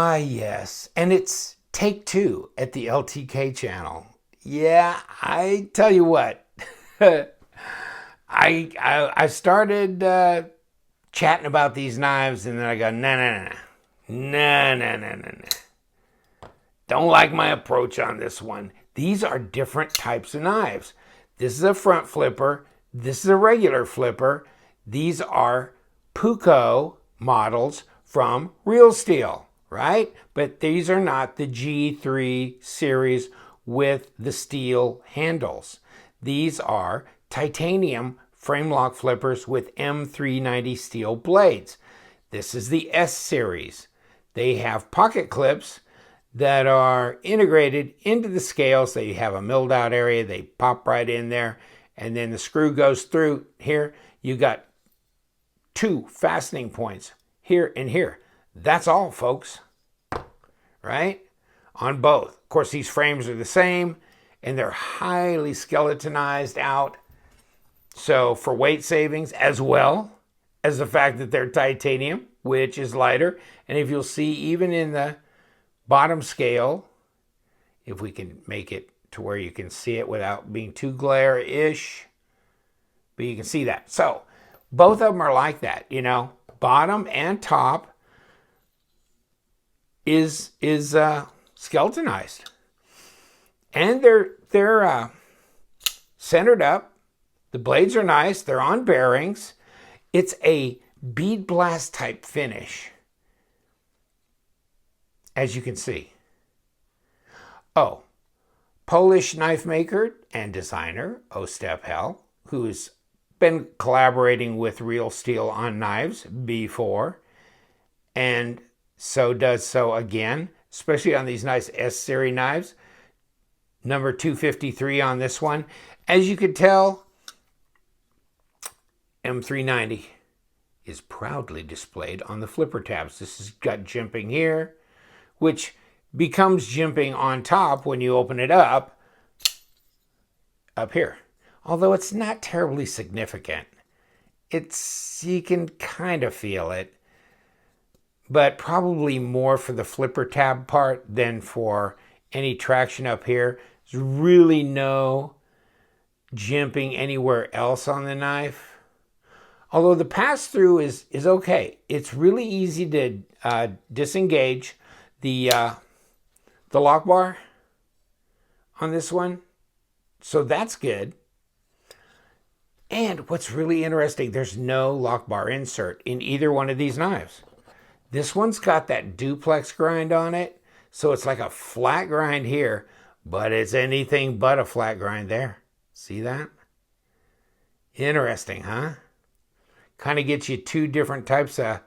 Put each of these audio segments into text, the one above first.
Ah, yes. And it's take two at the LTK channel. Yeah, I tell you what. I started chatting about these knives, and then I go, no. Don't like my approach on this one. These are different types of knives. This is a front flipper. This is a regular flipper. These are Puukko models from Real Steel, right? But these are not the G3 series with the steel handles. These are titanium frame lock flippers with M390 steel blades. This is the S series. They have pocket clips that are integrated into the scales. They have a milled out area. They pop right in there, and then the screw goes through here. You got two fastening points here and here. That's all, folks, right? On both. Of course, these frames are the same, and they're highly skeletonized out. So for weight savings, as well as the fact that they're titanium, which is lighter. And if you'll see, even in the bottom scale, if we can make it to where you can see it without being too glare-ish, but you can see that. So both of them are like that, you know, bottom and top is skeletonized, and they're centered up. The blades are nice. They're on bearings. It's a bead blast type finish, as you can see. Oh, Polish knife maker and designer Ostep Hell, who's been collaborating with Real Steel on knives before, and so does so again, especially on these nice S-series knives. Number 253 on this one. As you could tell, M390 is proudly displayed on the flipper tabs. This has got jimping here, which becomes jimping on top when you open it up here. Although it's not terribly significant. You can kind of feel it, but probably more for the flipper tab part than for any traction up here. There's really no jimping anywhere else on the knife. Although the pass-through is okay. It's really easy to disengage the lock bar on this one. So that's good. And what's really interesting, there's no lock bar insert in either one of these knives. This one's got that duplex grind on it, so it's like a flat grind here, but it's anything but a flat grind there. See that? Interesting, huh? Kind of gets you two different types of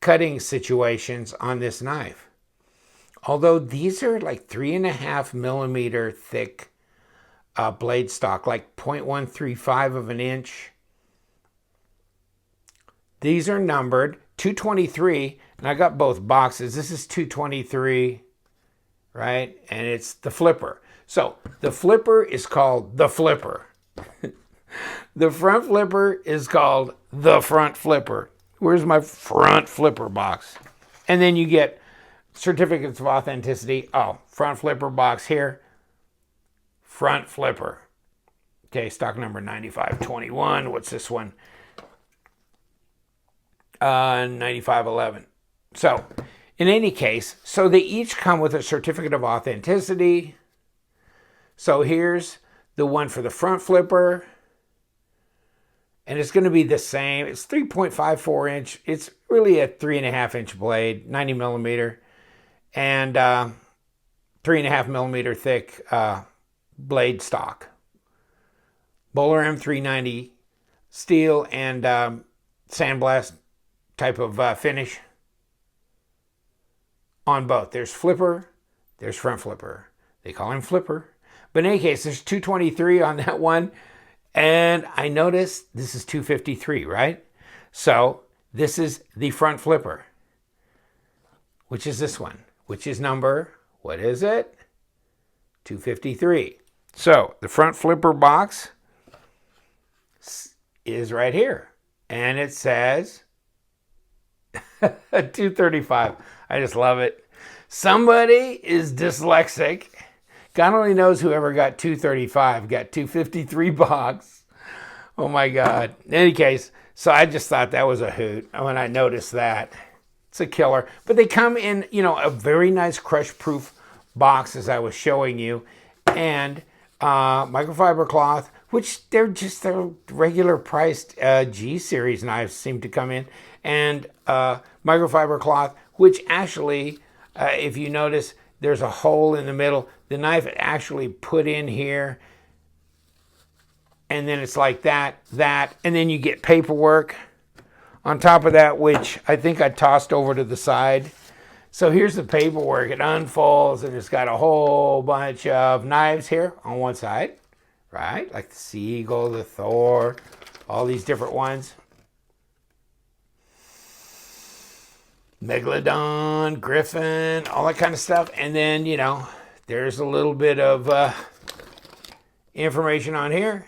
cutting situations on this knife. Although these are like 3.5 millimeter thick blade stock, like 0.135 of an inch. These are numbered 223, and I got both boxes. This is 223, right? And it's the flipper. So the flipper is called the flipper. The front flipper is called the front flipper. Where's my front flipper box? And then you get certificates of authenticity. Oh, front flipper box here. Front flipper. Okay, stock number 9521. What's this one? 9511. So, in any case, so they each come with a certificate of authenticity. So here's the one for the front flipper. And it's going to be the same. It's 3.54 inch. It's really a 3.5 inch blade, 90 millimeter, and 3.5 millimeter thick blade stock. Bowler M390 steel and sandblast type of finish on both. There's flipper, there's front flipper. They call him flipper. But in any case, there's 223 on that one. And I noticed this is 253, right? So this is the front flipper, which is this one, which is number, what is it? 253. So the front flipper box is right here. And it says 235. I just love it. Somebody is dyslexic. God only knows whoever got 235 got 253 box. Oh my God. In any case, so I just thought that was a hoot when I noticed that. It's a killer. But they come in, you know, a very nice crush-proof box, as I was showing you, and microfiber cloth, which they're regular priced G series knives seem to come in, and microfiber cloth, which actually, if you notice, there's a hole in the middle. The knife actually put in here, and then it's like that, and then you get paperwork on top of that, which I think I tossed over to the side. So here's the paperwork. It unfolds, and it's got a whole bunch of knives here on one side, right? Like the Seagull, the Thor, all these different ones. Megalodon, Griffin, all that kind of stuff. And then, you know, there's a little bit of information on here.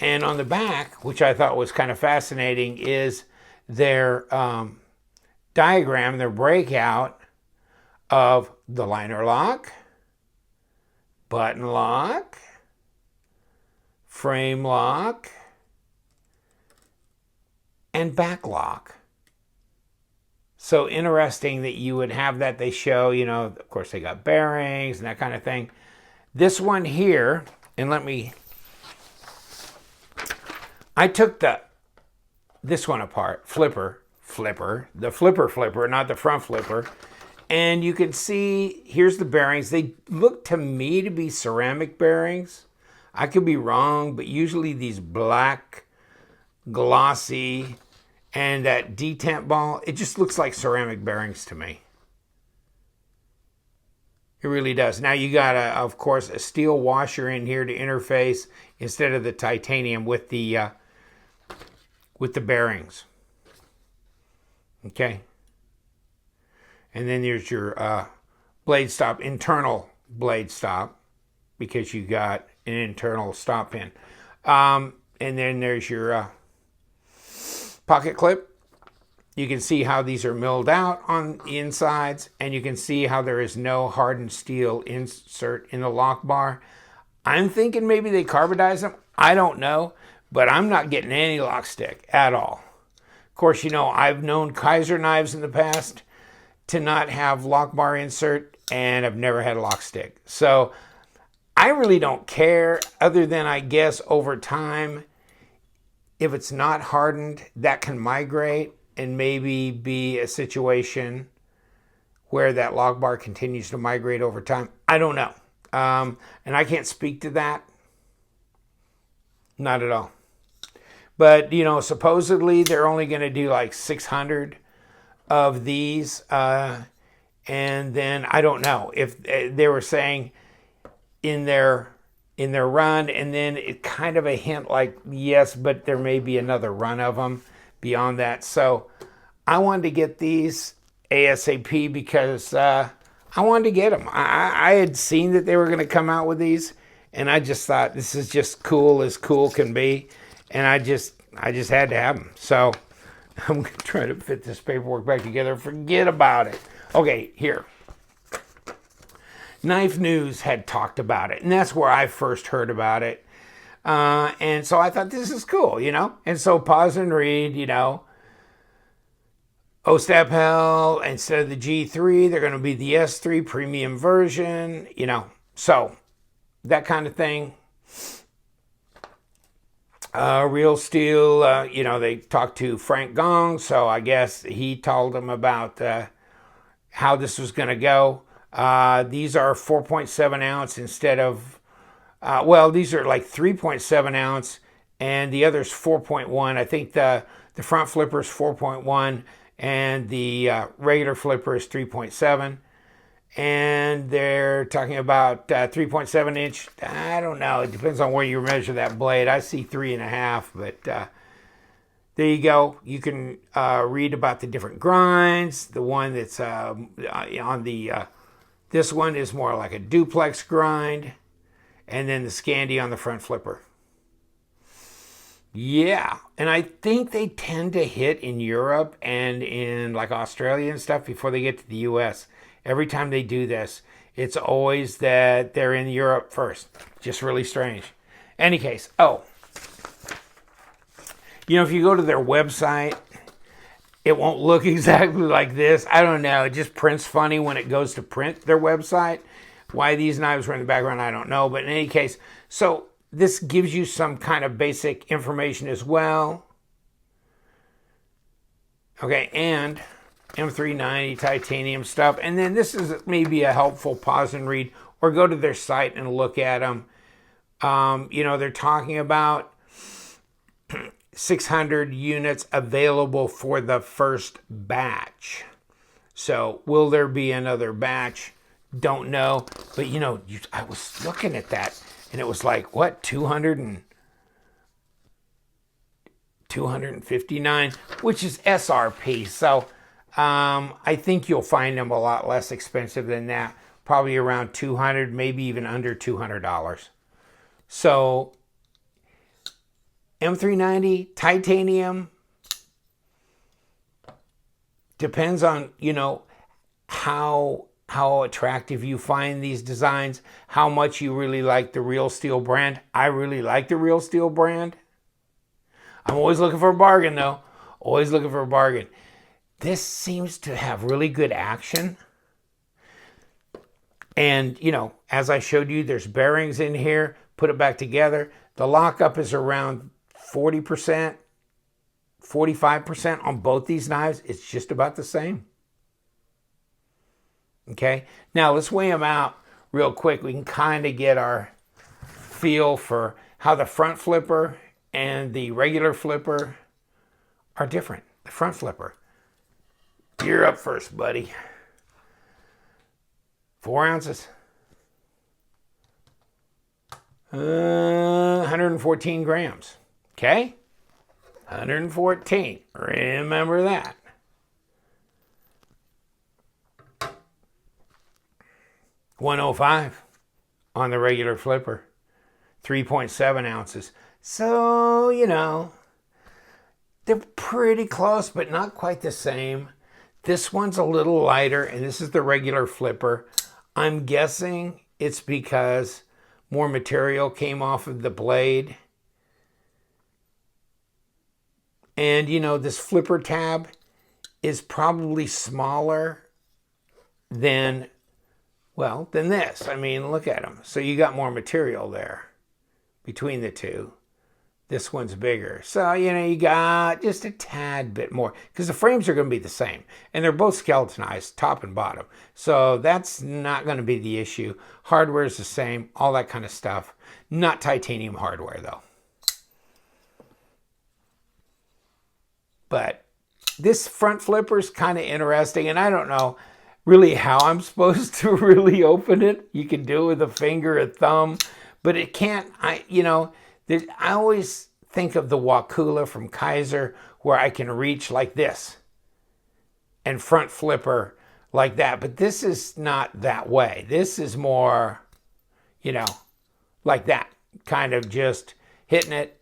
And on the back, which I thought was kind of fascinating, is their diagram, their breakout of the liner lock, button lock, frame lock, and back lock. So interesting that you would have that. They show, you know, of course they got bearings and that kind of thing. This one here, and I took this one apart, the flipper, not the front flipper. And you can see, here's the bearings. They look to me to be ceramic bearings. I could be wrong, but usually these black, glossy, and that detent ball, it just looks like ceramic bearings to me. It really does. Now you got, of course, a steel washer in here to interface instead of the titanium with the bearings. Okay. And then there's your blade stop, internal blade stop, because you got an internal stop pin. And then there's your pocket clip. You can see how these are milled out on the insides, and you can see how there is no hardened steel insert in the lock bar. I'm thinking maybe they carbonized them. I don't know, but I'm not getting any lock stick at all. Of course, you know, I've known Kaiser knives in the past to not have lock bar insert, and I've never had a lock stick. So I really don't care, other than I guess over time, if it's not hardened, that can migrate and maybe be a situation where that lock bar continues to migrate over time. I don't know. And I can't speak to that. Not at all. But, you know, supposedly they're only going to do like 600 of these. And then I don't know if they were saying in their run, and then it kind of a hint like, yes, but there may be another run of them beyond that. So I wanted to get these ASAP because I wanted to get them. I had seen that they were going to come out with these, and I just thought this is just cool as cool can be, and I just had to have them. So I'm going to try to fit this paperwork back together. Forget about it. Okay, here. Knife News had talked about it, and that's where I first heard about it. And so I thought, this is cool, you know? And so pause and read, you know. Ostapel, instead of the G3, they're going to be the S3 premium version, you know. So that kind of thing. Real Steel, you know, they talked to Frank Gong, so I guess he told them about how this was going to go. These are 4.7 ounce instead of, well, these are like 3.7 ounce, and the other's 4.1. I think the front flipper is 4.1, and the regular flipper is 3.7. And they're talking about 3.7 inch. I don't know. It depends on where you measure that blade. I see 3.5, but there you go. You can read about the different grinds. The one that's on the, this one is more like a duplex grind. And then the Scandi on the front flipper. Yeah, and I think they tend to hit in Europe and in like Australia and stuff before they get to the US. Every time they do this, it's always that they're in Europe first. Just really strange. Any case, oh, if you go to their website, it won't look exactly like this. I don't know. It just prints funny when it goes to print their website. Why these knives were in the background, I don't know. But in any case, so this gives you some kind of basic information as well. Okay, and M390 titanium stuff. And then this is maybe a helpful pause and read, or go to their site and look at them. They're talking about 600 units available for the first batch. So will there be another batch? Don't know. But I was looking at that and it was like, what, 259, which is SRP. So I think you'll find them a lot less expensive than that. Probably around 200, maybe even under $200. So M390 titanium depends on, how attractive you find these designs, how much you really like the Real Steel brand. I really like the Real Steel brand. I'm always looking for a bargain though. Always looking for a bargain. This seems to have really good action. And, as I showed you, there's bearings in here. Put it back together. The lockup is around 40%, 45% on both these knives. It's just about the same. Okay, now let's weigh them out real quick. We can kind of get our feel for how the front flipper and the regular flipper are different. The front flipper. You're up first, buddy. 4 ounces. 114 grams. Okay? 114. Remember that. $105 on the regular flipper. 3.7 ounces. So, they're pretty close, but not quite the same. This one's a little lighter, and this is the regular flipper. I'm guessing it's because more material came off of the blade. And, this flipper tab is probably smaller than this. I mean, look at them. So you got more material there between the two. This one's bigger. So, you got just a tad bit more because the frames are going to be the same. And they're both skeletonized, top and bottom. So that's not going to be the issue. Hardware is the same, all that kind of stuff. Not titanium hardware, though. But this front flipper is kind of interesting. And I don't know really how I'm supposed to really open it. You can do it with a finger, a thumb. But it can't, I always think of the Wakula from Kaiser where I can reach like this and front flipper like that. But this is not that way. This is more, like that. Kind of just hitting it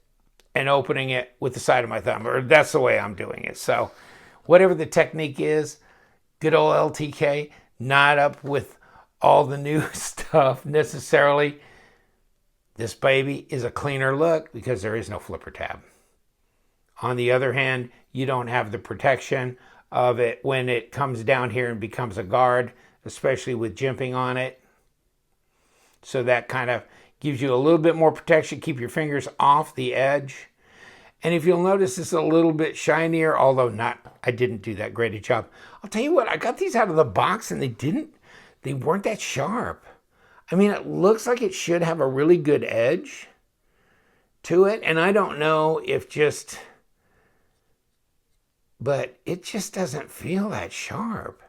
and opening it with the side of my thumb. Or that's the way I'm doing it. So whatever the technique is, good old LTK, not up with all the new stuff necessarily. This baby is a cleaner look because there is no flipper tab. On the other hand, you don't have the protection of it when it comes down here and becomes a guard, especially with jimping on it. So that kind of gives you a little bit more protection. Keep your fingers off the edge. And if you'll notice, it's a little bit shinier, although I didn't do that great a job. I'll tell you what, I got these out of the box and they weren't that sharp. I mean, it looks like it should have a really good edge to it. And I don't know but it just doesn't feel that sharp.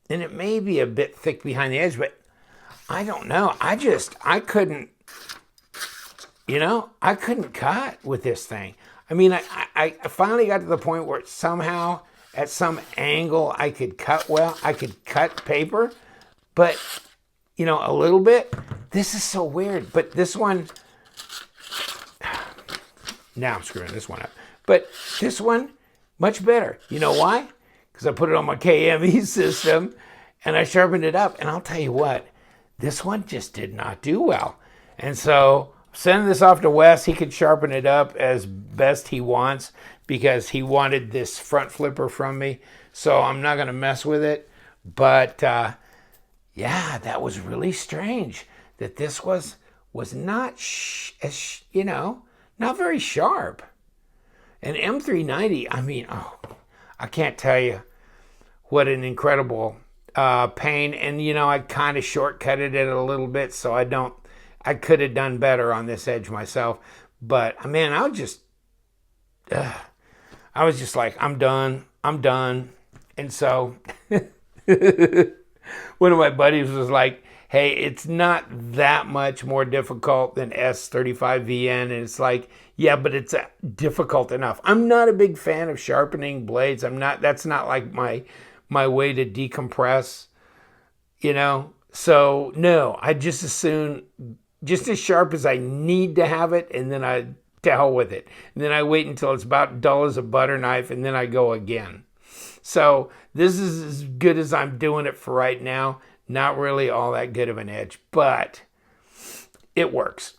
And it may be a bit thick behind the edge, but I don't know. I couldn't, I couldn't cut with this thing. I mean, I finally got to the point where somehow at some angle I could cut paper. But, a little bit. This is so weird. But this one, Now I'm screwing this one up. But this one, much better. You know why? Because I put it on my KME system and I sharpened it up. And I'll tell you what, this one just did not do well. And so sending this off to Wes, he could sharpen it up as best he wants because he wanted this front flipper from me. So I'm not going to mess with it. But yeah, that was really strange that this was not, not very sharp. An M390, I mean, I can't tell you what an incredible pain. And, I kind of shortcutted it a little bit, so I could have done better on this edge myself. But, man, I was just like, I'm done. And so one of my buddies was like, hey, it's not that much more difficult than S35VN. And it's like, yeah, but it's difficult enough. I'm not a big fan of sharpening blades. That's not like my way to decompress, So no, I just assume just as sharp as I need to have it, and then I to hell with it. And then I wait until it's about dull as a butter knife, and then I go again. So this is as good as I'm doing it for right now. Not really all that good of an edge, but it works.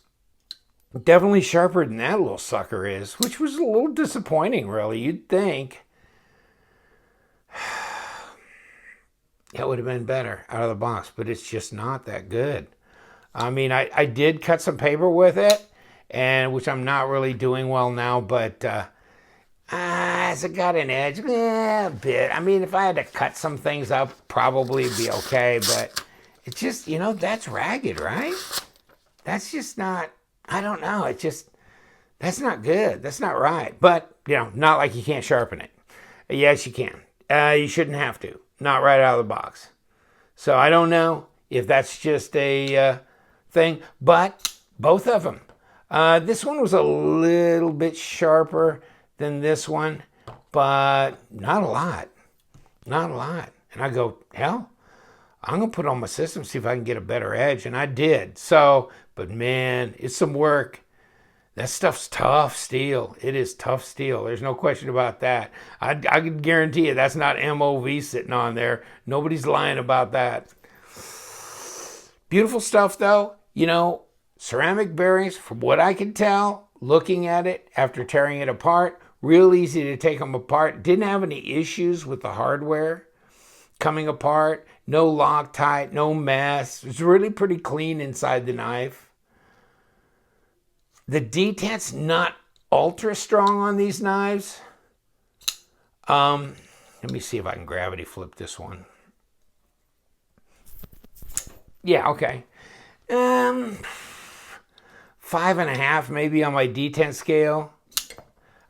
Definitely sharper than that little sucker is, which was a little disappointing, really. You'd think it would have been better out of the box, but it's just not that good. I mean, I did cut some paper with it, and which I'm not really doing well now, but has it got an edge? A bit. I mean, if I had to cut some things up, probably it'd be okay, but it's just, that's ragged, right? That's just not, I don't know. That's not good. That's not right. But, not like you can't sharpen it. Yes, you can. You shouldn't have to. Not right out of the box. So I don't know if that's just a thing, but both of them. This one was a little bit sharper than this one, but not a lot. Not a lot. And I go, hell, I'm going to put it on my system, see if I can get a better edge. And I did. So, but man, it's some work. That stuff's tough steel. It is tough steel. There's no question about that. I can guarantee you that's not MOV sitting on there. Nobody's lying about that. Beautiful stuff, though. Ceramic bearings, from what I can tell, looking at it after tearing it apart, real easy to take them apart. Didn't have any issues with the hardware coming apart. No Loctite, no mess. It's really pretty clean inside the knife. The detent's not ultra strong on these knives. Let me see if I can gravity flip this one. Yeah, okay. 5.5 maybe on my detent scale.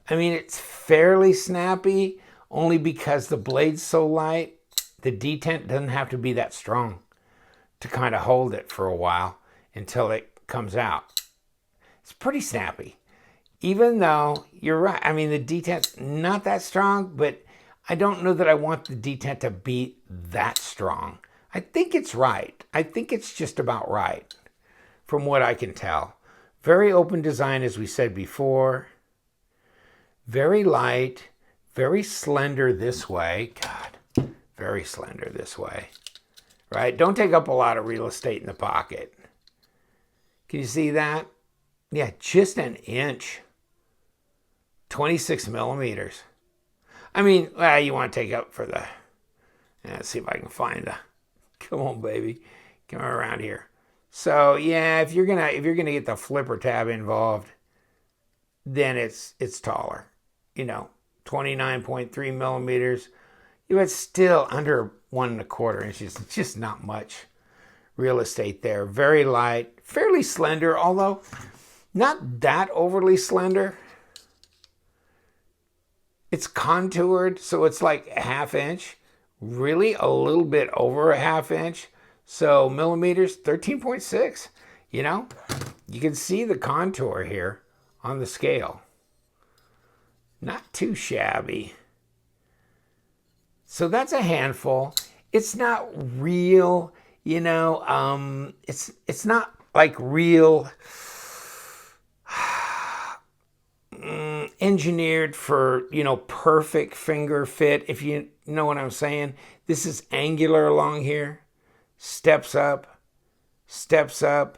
I mean, it's fairly snappy only because the blade's so light. The detent doesn't have to be that strong to kind of hold it for a while until it comes out. It's pretty snappy. Even though you're right. I mean, the detent's not that strong, but I don't know that I want the detent to be that strong. I think it's right. I think it's just about right from what I can tell. Very open design, as we said before. Very light, very slender this way. God, very slender this way. Right? Don't take up a lot of real estate in the pocket. Can you see that? Yeah, just an inch. 26 millimeters. I mean, you want to take up for the... Let's see if I can find the... Come on, baby. Come around here. So, yeah, if you're gonna get the flipper tab involved, then it's taller. 29.3 millimeters. It's still under 1.25 inches. It's just not much real estate there. Very light, fairly slender, although not that overly slender. It's contoured, so it's like a 1/2 inch. Really a little bit over a 1/2 inch. So millimeters, 13.6. You can see the contour here on the scale. Not too shabby. So that's a handful. It's not real, it's not like real engineered for, you know, perfect finger fit, if you know what I'm saying. This is angular along here, steps up, steps up.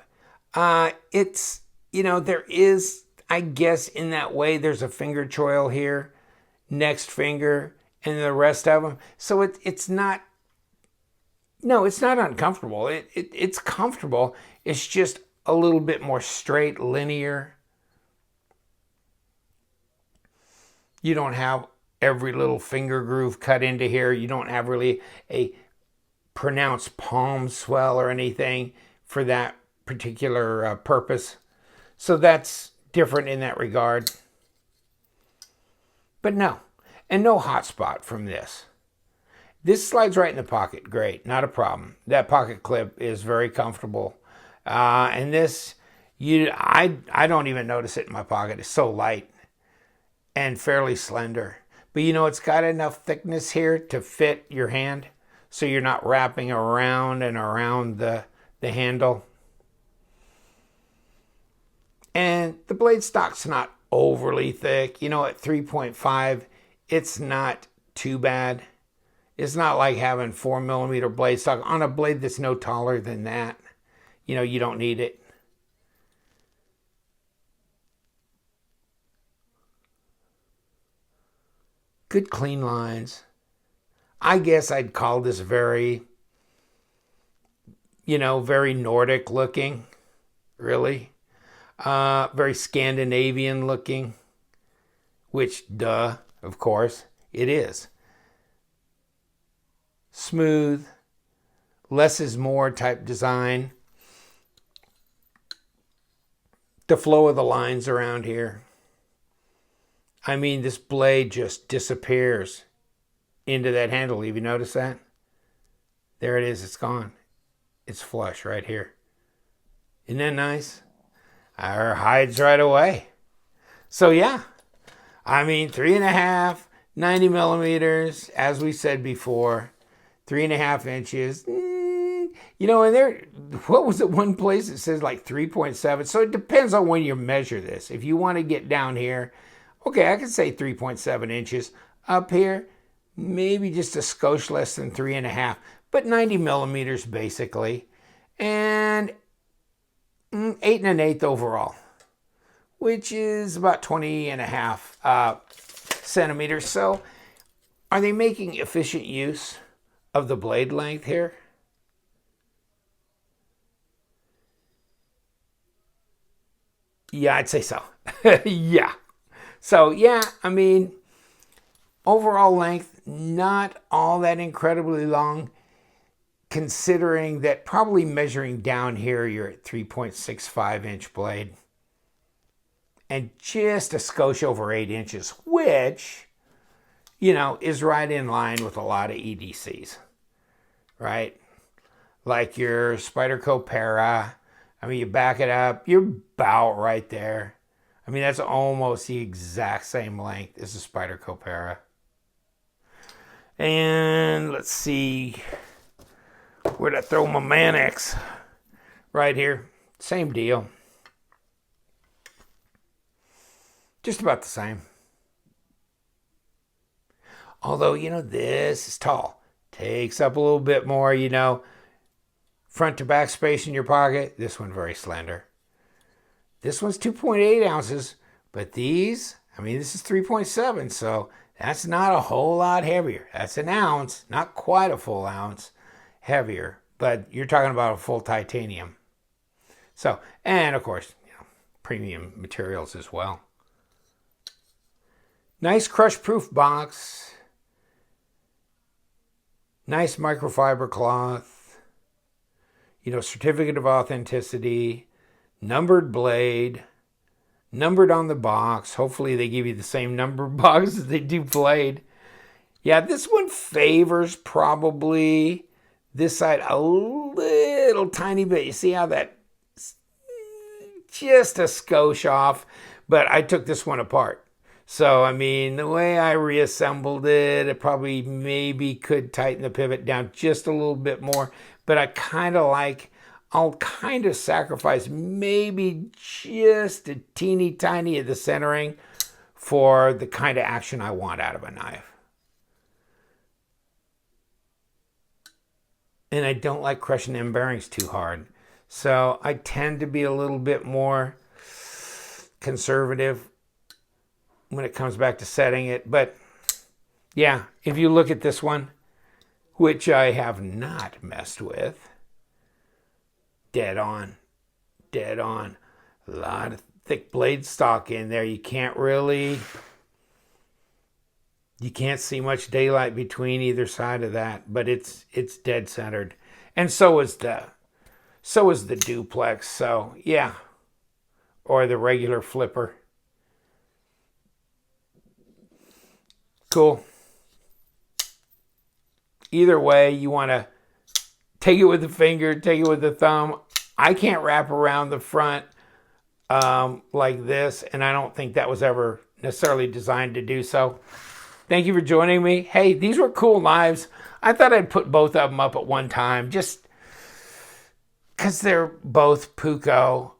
It's, you know, there is, I guess in that way, there's a finger choil here, next finger, and the rest of them. So it's not, no, it's not uncomfortable. It's comfortable. It's just a little bit more straight, linear. You don't have every little finger groove cut into here. You don't have really a pronounced palm swell or anything for that particular purpose. So that's different in that regard. But no, and no hot spot from this. This slides right in the pocket. Great, not a problem. That pocket clip is very comfortable. And this, I don't even notice it in my pocket. It's so light and fairly slender. But you know, it's got enough thickness here to fit your hand, so you're not wrapping around and around the handle. And the blade stock's not overly thick. You know, at 3.5, it's not too bad. It's not like having 4mm blade stock on a blade that's no taller than that. You know, you don't need it. Good clean lines. I guess I'd call this very, you know, very Nordic looking, really. Very Scandinavian looking, which, duh, of course, it is. Smooth, less is more type design. The flow of the lines around here. I mean, this blade just disappears into that handle. Have you noticed that? There it is. It's gone. It's flush right here. Isn't that nice? Our hides right away. So yeah, I mean, 3.5, 90mm, as we said before, 3.5 inches. You know, and there, what was it? One place it says like 3.7. So it depends on when you measure this. If you want to get down here, okay, I could say 3.7 inches. Up here, maybe just a skosh less than 3.5, but 90mm basically. And 8 1/8 overall, which is about 20.5 centimeters. So are they making efficient use of the blade length here? Yeah, I'd say so. Yeah. So yeah, I mean, overall length, not all that incredibly long, considering that probably measuring down here, you're at 3.65 inch blade. And just a skosh over 8 inches, which, you know, is right in line with a lot of EDCs, right? Like your Spyderco Para. I mean, you back it up, you're about right there. I mean, that's almost the exact same length as the Spyderco Para. And let's see, where'd I throw my Manix? Right here, same deal. Just about the same. Although, you know, this is tall. Takes up a little bit more, you know. Front to back space in your pocket. This one very slender. This one's 2.8 ounces, but these, I mean, this is 3.7, so that's not a whole lot heavier. That's an ounce, not quite a full ounce heavier, but you're talking about a full titanium. So, and of course, you know, premium materials as well. Nice crush-proof box. Nice microfiber cloth. You know, certificate of authenticity. Numbered blade. Numbered on the box. Hopefully they give you the same number box as they do blade. Yeah, this one favors probably this side a little tiny bit. You see how that just a skosh off, but I took this one apart. So, I mean, the way I reassembled it, it probably maybe could tighten the pivot down just a little bit more, but I kind of like, I'll kind of sacrifice maybe just a teeny tiny of the centering for the kind of action I want out of a knife. And I don't like crushing them bearings too hard. So I tend to be a little bit more conservative when it comes back to setting it. But yeah, if you look at this one, which I have not messed with, dead on, dead on. A lot of thick blade stock in there. You can't see much daylight between either side of that, but it's dead centered. And so is the duplex. So yeah, or the regular flipper. Cool. Either way, you want to take it with the finger, take it with the thumb. I can't wrap around the front like this, and I don't think that was ever necessarily designed to do so. Thank you for joining me. Hey, these were cool knives. I thought I'd put both of them up at one time, just because they're both Puukko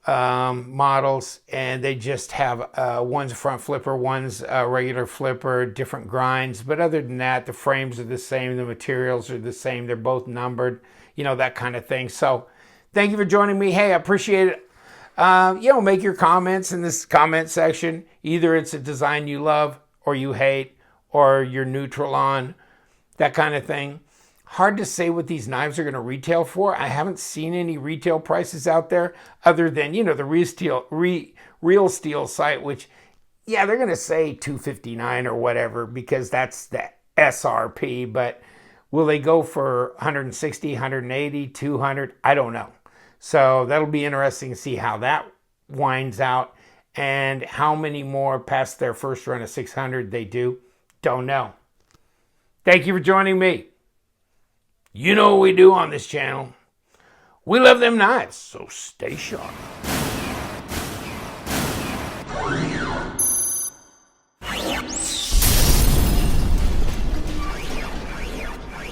models, and they just have one's a front flipper, one's a regular flipper, different grinds. But other than that, the frames are the same, the materials are the same, they're both numbered, you know, that kind of thing. So thank you for joining me. Hey, I appreciate it. Make your comments in this comment section. Either it's a design you love or you hate or you're neutral on, that kind of thing. Hard to say what these knives are going to retail for. I haven't seen any retail prices out there other than, you know, the Real Steel site, which, yeah, they're going to say $259 or whatever because that's the SRP. But will they go for 160, 180, 200? I don't know. So that'll be interesting to see how that winds out and how many more past their first run of 600 they do. Don't know. Thank you for joining me. You know what we do on this channel. We love them knives, so stay sharp.